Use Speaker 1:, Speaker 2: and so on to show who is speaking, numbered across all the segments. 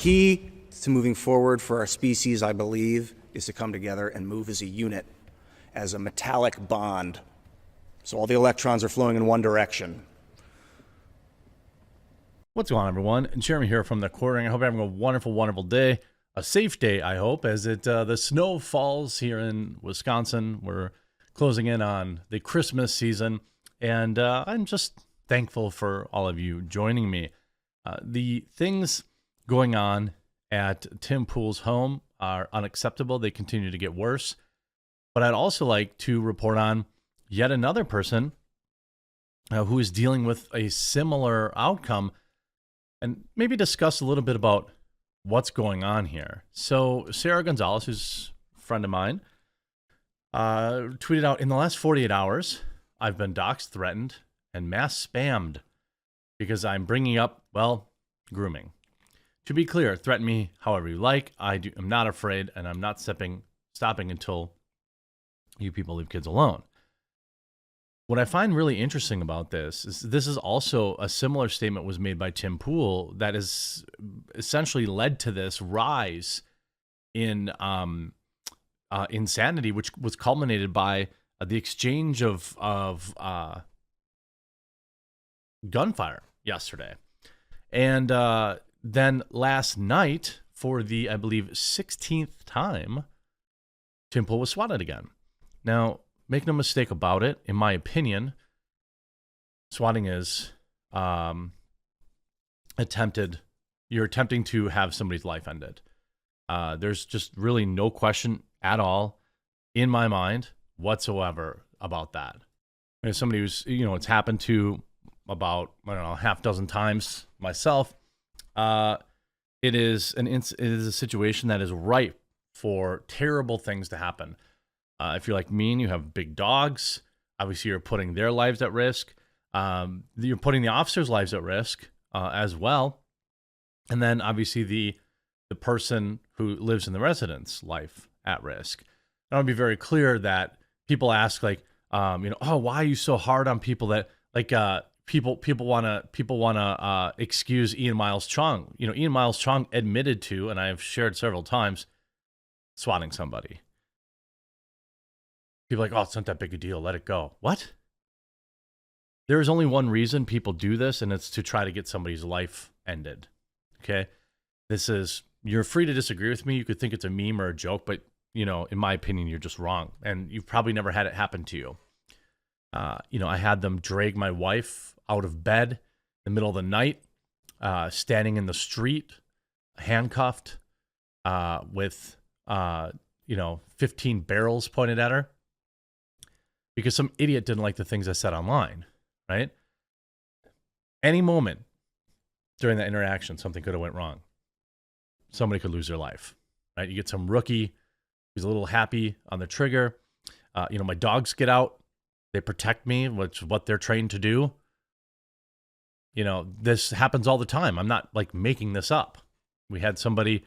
Speaker 1: key to moving forward for our species, I believe, is to come together and move as a unit, as a metallic bond. So all the electrons are flowing in one direction.
Speaker 2: What's going on, everyone? Jeremy here from the Quartering. I hope you're having a wonderful, wonderful day. A safe day, I hope, as the snow falls here in Wisconsin. We're closing in on the Christmas season, and I'm just thankful for all of you joining me. The things going on at Tim Pool's home are unacceptable. They continue to get worse. But I'd also like to report on yet another person who is dealing with a similar outcome and maybe discuss a little bit about what's going on here. So Sarah Gonzalez, who's a friend of mine, tweeted out, in the last 48 hours, I've been doxxed, threatened, and mass spammed because I'm bringing up, well, grooming. To be clear, threaten me however you like. I'm not afraid, and I'm not stopping until you people leave kids alone. What I find really interesting about this is also a similar statement was made by Tim Pool that has essentially led to this rise in insanity, which was culminated by the exchange of gunfire yesterday. And then last night, for the, I believe, 16th time, Tim Pool was swatted again. Now, make no mistake about it, in my opinion, swatting is you're attempting to have somebody's life ended. There's just really no question at all in my mind whatsoever about that. As somebody who's, it's happened to about, half dozen times myself, it is a situation that is ripe for terrible things to happen. If you're like me and you have big dogs, obviously you're putting their lives at risk. You're putting the officers' lives at risk as well. And then obviously the person who lives in the residence life at risk. I want to be very clear that people ask oh, why are you so hard on people that people want to excuse Ian Miles Chung. Ian Miles Chung admitted to, and I have shared several times, swatting somebody. People are like, oh, it's not that big a deal. Let it go. What? There is only one reason people do this, and it's to try to get somebody's life ended. Okay? You're free to disagree with me. You could think it's a meme or a joke, but, in my opinion, you're just wrong. And you've probably never had it happen to you. I had them drag my wife out of bed in the middle of the night, standing in the street, handcuffed, with, 15 barrels pointed at her. Because some idiot didn't like the things I said online, right? Any moment during that interaction, something could have went wrong. Somebody could lose their life, right? You get some rookie who's a little happy on the trigger. My dogs get out. They protect me, which is what they're trained to do. This happens all the time. I'm not making this up. We had somebody,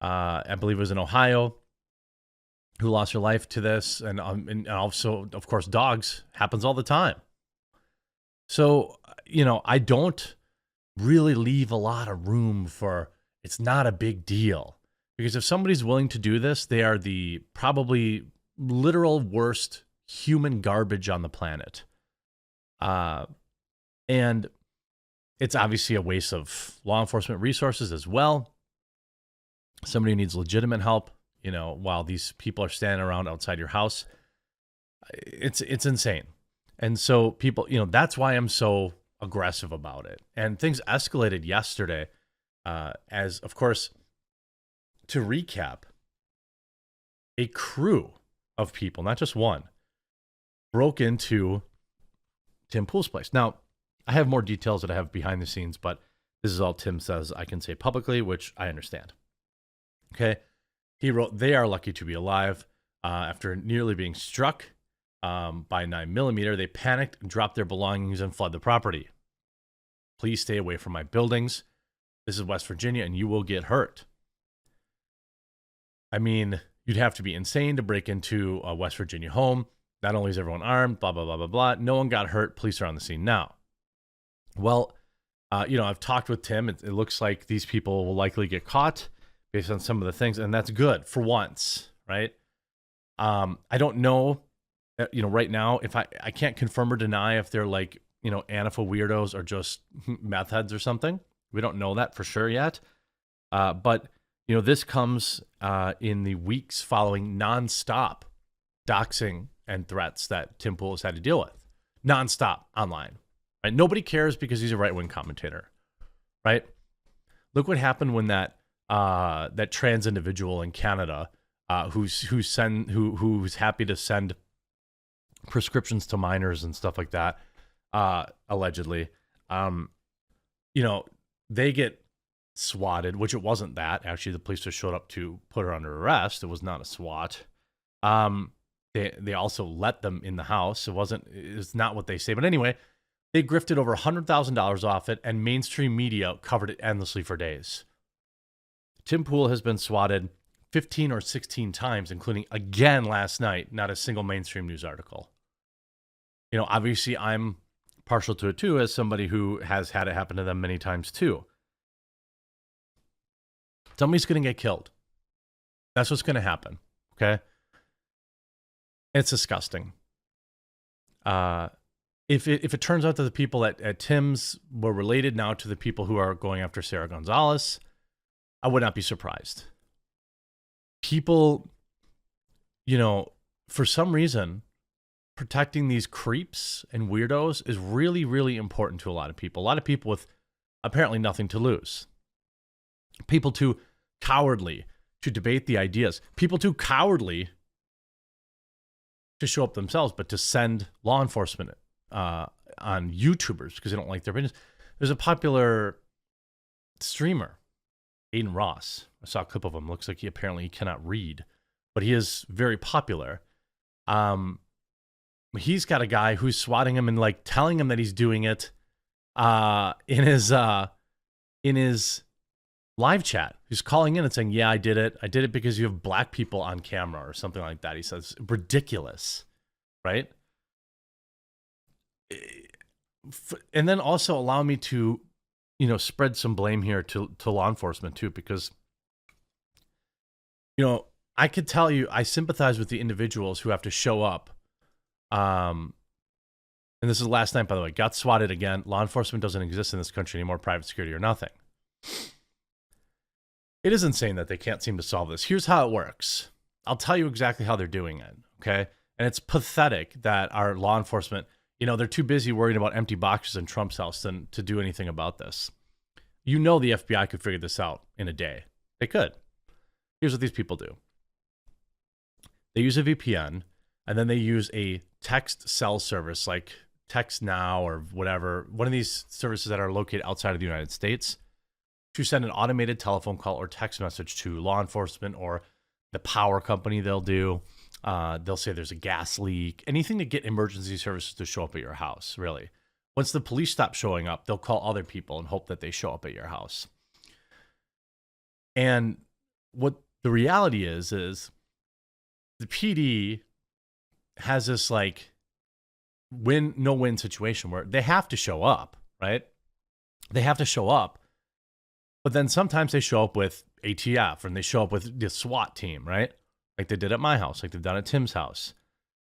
Speaker 2: I believe it was in Ohio, who lost her life to this, and also, of course, dogs. Happens all the time. So, I don't really leave a lot of room for it's not a big deal. Because if somebody's willing to do this, they are the probably literal worst human garbage on the planet. And it's obviously a waste of law enforcement resources as well. Somebody who needs legitimate help, while these people are standing around outside your house. It's insane. And so people, that's why I'm so aggressive about it. And things escalated yesterday, as, of course, to recap, a crew of people, not just one, broke into Tim Pool's place. Now, I have more details that I have behind the scenes, but this is all Tim says I can say publicly, which I understand. Okay. He wrote, they are lucky to be alive. After nearly being struck by 9mm, they panicked and dropped their belongings and fled the property. Please stay away from my buildings. This is West Virginia, and you will get hurt. I mean, you'd have to be insane to break into a West Virginia home. Not only is everyone armed, blah, blah, blah, blah, blah. No one got hurt. Police are on the scene now. Well, I've talked with Tim. It looks like these people will likely get caught based on some of the things, and that's good for once, right? I don't know, right now, if I can't confirm or deny if they're like, Antifa weirdos or just meth heads or something. We don't know that for sure yet. But this comes in the weeks following nonstop doxing and threats that Tim Pool has had to deal with, nonstop online. Right? Nobody cares because he's a right-wing commentator, right? Look what happened when that trans individual in Canada, who's happy to send prescriptions to minors and stuff like that, allegedly, they get swatted, which it wasn't that. Actually, the police just showed up to put her under arrest. It was not a SWAT. They also let them in the house. It's not what they say. But anyway, they grifted over $100,000 off it, and mainstream media covered it endlessly for days. Tim Pool has been swatted 15 or 16 times, including again last night, not a single mainstream news article. Obviously I'm partial to it too, as somebody who has had it happen to them many times too. Somebody's going to get killed. That's what's going to happen. Okay. It's disgusting. If it turns out that the people at Tim's were related now to the people who are going after Sarah Gonzalez, I would not be surprised. People, for some reason, protecting these creeps and weirdos is really, really important to a lot of people. A lot of people with apparently nothing to lose. People too cowardly to debate the ideas. People too cowardly to show up themselves, but to send law enforcement on YouTubers because they don't like their opinions. There's a popular streamer, Aiden Ross. I saw a clip of him. Looks like he cannot read, but he is very popular. He's got a guy who's swatting him and like telling him that he's doing it in his live chat. He's calling in and saying, "Yeah, I did it. I did it because you have black people on camera," or something like that. He says, ridiculous, right? And then also allow me to, spread some blame here to law enforcement too, because, I could tell you, I sympathize with the individuals who have to show up. And this is last night, by the way, got swatted again. Law enforcement doesn't exist in this country anymore, private security or nothing. It is insane that they can't seem to solve this. Here's how it works. I'll tell you exactly how they're doing it, okay? And it's pathetic that our law enforcement, they're too busy worrying about empty boxes in Trump's house than to do anything about this. The FBI could figure this out in a day. They could. Here's what these people do. They use a VPN, and then they use a text cell service like Text Now or whatever, one of these services that are located outside of the United States, to send an automated telephone call or text message to law enforcement or the power company. They'll say there's a gas leak, anything to get emergency services to show up at your house, really. Once the police stop showing up, they'll call other people and hope that they show up at your house. And what the reality is the PD has this like no-win situation where they have to show up, right? They have to show up. But then sometimes they show up with ATF and they show up with the SWAT team, right? Like they did at my house, like they've done at Tim's house.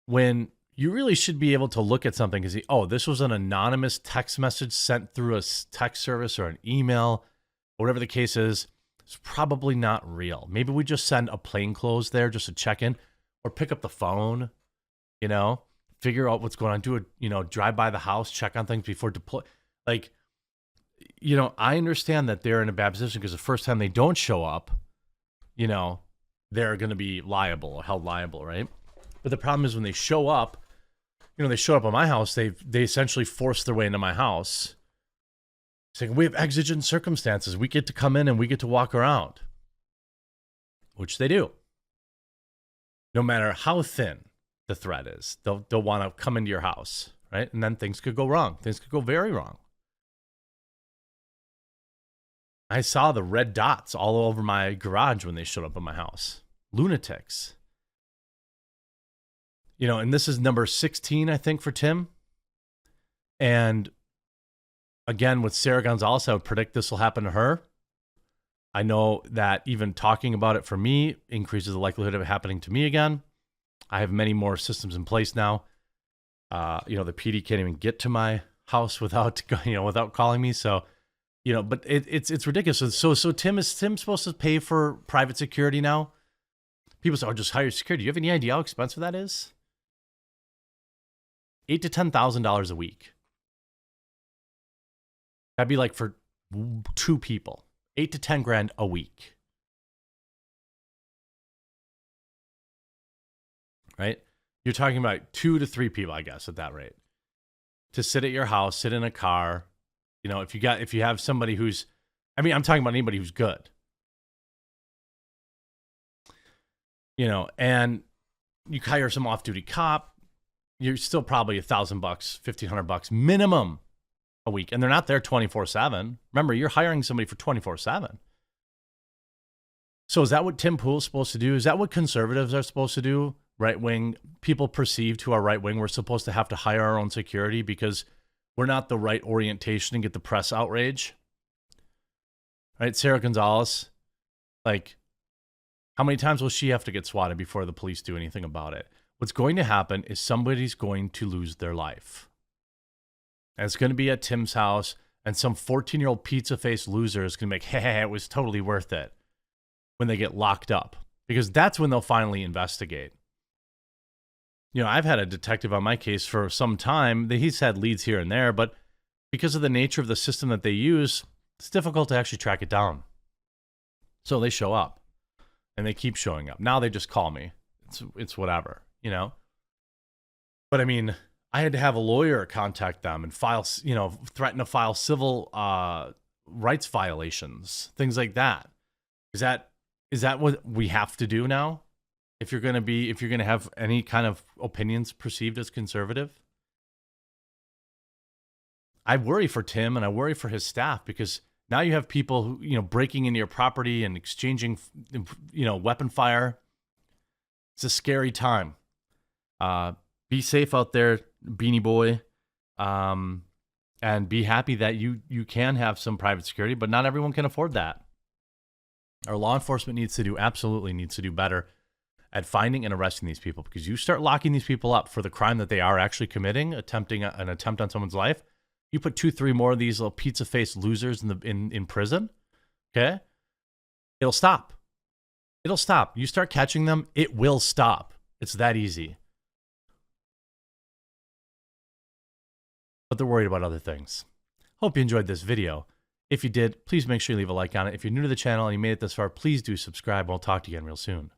Speaker 2: When you really should be able to look at something and see, oh, this was an anonymous text message sent through a text service or an email, or whatever the case is. It's probably not real. Maybe we just send a plainclothes there just to check in or pick up the phone, figure out what's going on, do a, drive by the house, check on things before deploy. Like, I understand that they're in a bad position because the first time they don't show up, they're going to be liable or held liable, right? But the problem is when they show up, they showed up at my house, they essentially forced their way into my house, saying, we have exigent circumstances. We get to come in and we get to walk around, which they do. No matter how thin the threat is, they'll want to come into your house, right? And then things could go wrong. Things could go very wrong. I saw the red dots all over my garage when they showed up at my house. Lunatics. And this is number 16, I think, for Tim. And again, with Sarah Gonzalez, I would predict this will happen to her. I know that even talking about it for me increases the likelihood of it happening to me again. I have many more systems in place now. The PD can't even get to my house without calling me. So, but it's ridiculous. So Tim supposed to pay for private security now? People say, "Oh, just hire security." Do you have any idea how expensive that is? $8,000 to $10,000 a week. That'd be like for 2 people, 8 to 10 grand a week. Right? You're talking about 2 to 3 people, I guess, at that rate, to sit at your house, sit in a car. If you have somebody who's, I'm talking about anybody who's good. And you hire some off-duty cop, you're still probably $1,000, $1,500 minimum a week, and they're not there 24/7. Remember, you're hiring somebody for 24/7. So is that what Tim Pool's supposed to do? Is that what conservatives are supposed to do? Right-wing people perceived who are right-wing, we're supposed to have to hire our own security because we're not the right orientation and get the press outrage. Right? Sarah Gonzalez, how many times will she have to get swatted before the police do anything about it? What's going to happen is somebody's going to lose their life. And it's going to be at Tim's house, and some 14-year-old pizza-faced loser is going to make, hey, it was totally worth it when they get locked up. Because that's when they'll finally investigate. I've had a detective on my case for some time. He's had leads here and there, but because of the nature of the system that they use, it's difficult to actually track it down. So they show up, and they keep showing up. Now they just call me. It's whatever, But I had to have a lawyer contact them and threaten to file civil rights violations, things like that. Is that what we have to do now? If you're going to have any kind of opinions perceived as conservative? I worry for Tim and I worry for his staff, because now you have people who, breaking into your property and exchanging, weapon fire. It's a scary time. Be safe out there, Beanie Boy, and be happy that you can have some private security, but not everyone can afford that. Our law enforcement absolutely needs to do better at finding and arresting these people, because you start locking these people up for the crime that they are actually committing, attempting an attempt on someone's life. You put 2-3 more of these little pizza-faced losers in prison, okay? It'll stop. It'll stop. You start catching them, it will stop. It's that easy. But they're worried about other things. Hope you enjoyed this video. If you did, please make sure you leave a like on it. If you're new to the channel and you made it this far, please do subscribe. We'll talk to you again real soon.